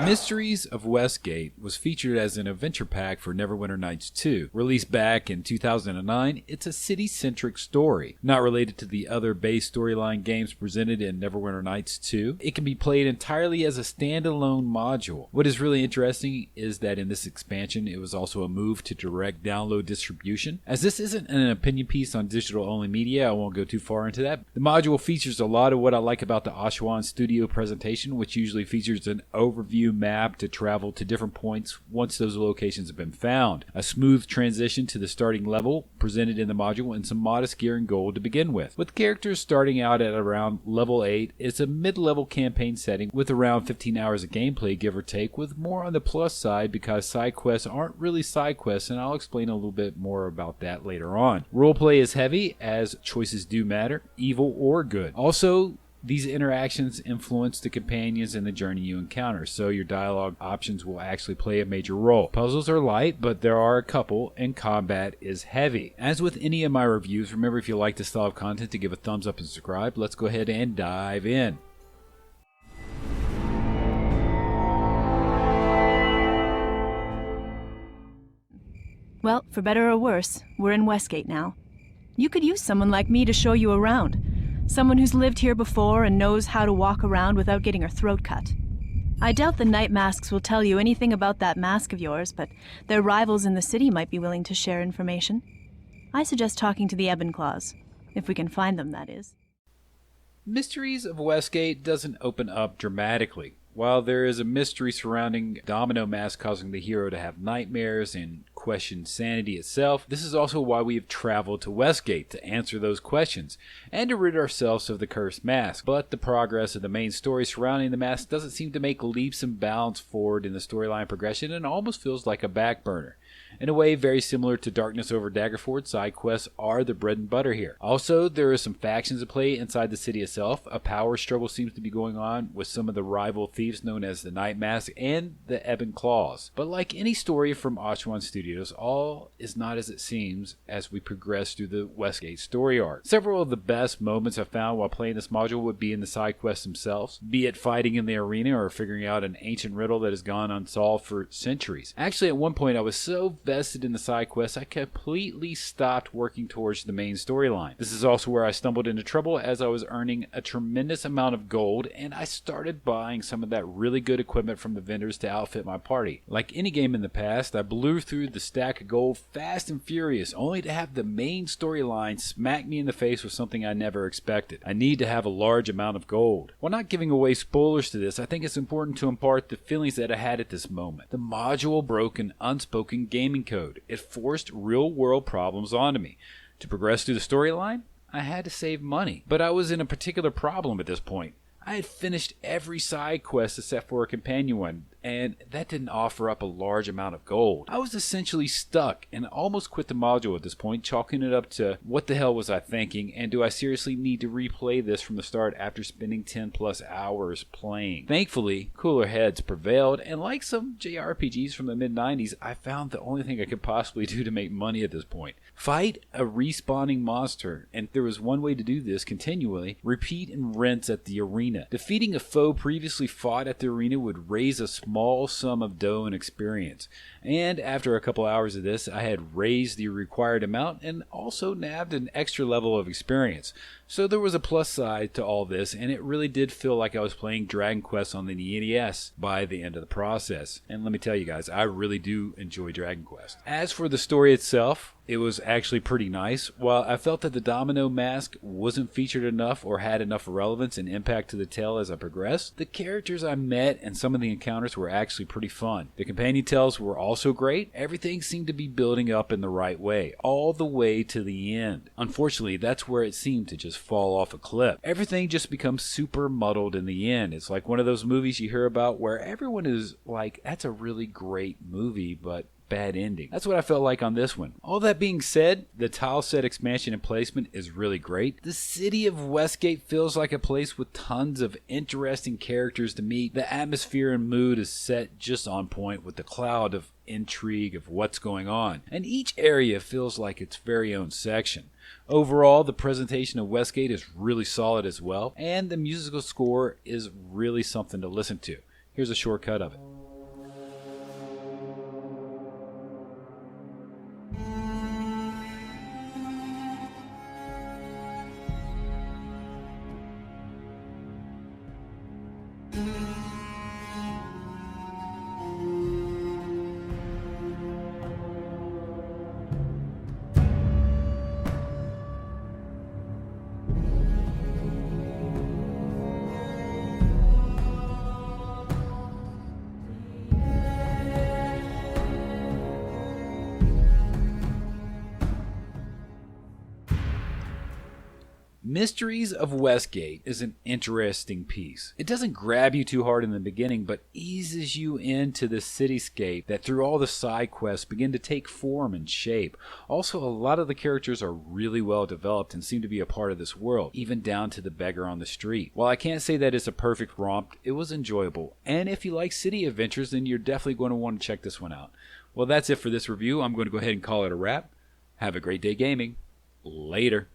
Mysteries of Westgate was featured as an adventure pack for Neverwinter Nights 2. Released back in 2009, it's a city-centric story, not related to the other base storyline games presented in Neverwinter Nights 2. It can be played entirely as a standalone module. What is really interesting is that in this expansion, it was also a move to direct download distribution. As this isn't an opinion piece on digital-only media, I won't go too far into that. The module features a lot of what I like about the Ashuan Studio presentation, which usually features an overview map to travel to different points once those locations have been found. A smooth transition to the starting level presented in the module, and some modest gear and gold to begin with. With characters starting out at around level 8, it's a mid-level campaign setting with around 15 hours of gameplay, give or take, with more on the plus side because side quests aren't really side quests, and I'll explain a little bit more about that later on. Roleplay is heavy, as choices do matter, evil or good. Also, these interactions influence the companions and the journey you encounter, so your dialogue options will actually play a major role. Puzzles are light, but there are a couple, and combat is heavy. As with any of my reviews, remember if you like this style of content to give a thumbs up and subscribe. Let's go ahead and dive in. Well, for better or worse, we're in Westgate now. You could use someone like me to show you around. Someone who's lived here before and knows how to walk around without getting her throat cut. I doubt the night masks will tell you anything about that mask of yours, but their rivals in the city might be willing to share information. I suggest talking to the Ebenclaws, if we can find them, that is. Mysteries of Westgate doesn't open up dramatically. While there is a mystery surrounding Domino Mask causing the hero to have nightmares and question sanity itself, this is also why we have traveled to Westgate, to answer those questions, and to rid ourselves of the cursed mask. But the progress of the main story surrounding the mask doesn't seem to make leaps and bounds forward in the storyline progression, and almost feels like a back burner. In a way very similar to Darkness over Daggerford, side quests are the bread and butter here. Also, there are some factions at play inside the city itself. A power struggle seems to be going on with some of the rival thieves known as the Night Mask and the Ebon Claws. But like any story from Ashuan Studios, all is not as it seems as we progress through the Westgate story arc. Several of the best moments I found while playing this module would be in the side quests themselves, be it fighting in the arena or figuring out an ancient riddle that has gone unsolved for centuries. Actually, at one point I was so vested in the side quests, I completely stopped working towards the main storyline. This is also where I stumbled into trouble, as I was earning a tremendous amount of gold, and I started buying some of that really good equipment from the vendors to outfit my party. Like any game in the past, I blew through the stack of gold fast and furious, only to have the main storyline smack me in the face with something I never expected. I need to have a large amount of gold. While not giving away spoilers to this, I think it's important to impart the feelings that I had at this moment. The module broke an unspoken gaming code. It forced real-world problems onto me. To progress through the storyline, I had to save money. But I was in a particular problem at this point. I had finished every side quest except for a companion one, and that didn't offer up a large amount of gold. I was essentially stuck and almost quit the module at this point, chalking it up to what the hell was I thinking, and do I seriously need to replay this from the start after spending 10 plus hours playing? Thankfully, cooler heads prevailed, and like some JRPGs from the mid-90s, I found the only thing I could possibly do to make money at this point. Fight a respawning monster, and there was one way to do this continually: repeat and rinse at the arena. Defeating a foe previously fought at the arena would raise a small sum of dough and experience, and after a couple hours of this, I had raised the required amount and also nabbed an extra level of experience. So there was a plus side to all this, and it really did feel like I was playing Dragon Quest on the NES by the end of the process. And let me tell you guys, I really do enjoy Dragon Quest. As for the story itself, it was actually pretty nice. While I felt that the Domino Mask wasn't featured enough or had enough relevance and impact to the tale as I progressed, the characters I met and some of the encounters were actually pretty fun. The companion tales were also great. Everything seemed to be building up in the right way, all the way to the end. Unfortunately, that's where it seemed to just fall off a cliff. Everything just becomes super muddled in the end. It's like one of those movies you hear about where everyone is like, that's a really great movie, but bad ending. That's what I felt like on this one. All that being said, the tile set expansion and placement is really great. The city of Westgate feels like a place with tons of interesting characters to meet. The atmosphere and mood is set just on point with the cloud of intrigue of what's going on, and each area feels like its very own section. Overall, the presentation of Westgate is really solid as well, and the musical score is really something to listen to. Here's a shortcut of it. Mysteries of Westgate is an interesting piece. It doesn't grab you too hard in the beginning, but eases you into the cityscape that through all the side quests begin to take form and shape. Also, a lot of the characters are really well developed and seem to be a part of this world, even down to the beggar on the street. While I can't say that it's a perfect romp, it was enjoyable. And if you like city adventures, then you're definitely going to want to check this one out. Well, that's it for this review. I'm going to go ahead and call it a wrap. Have a great day gaming. Later.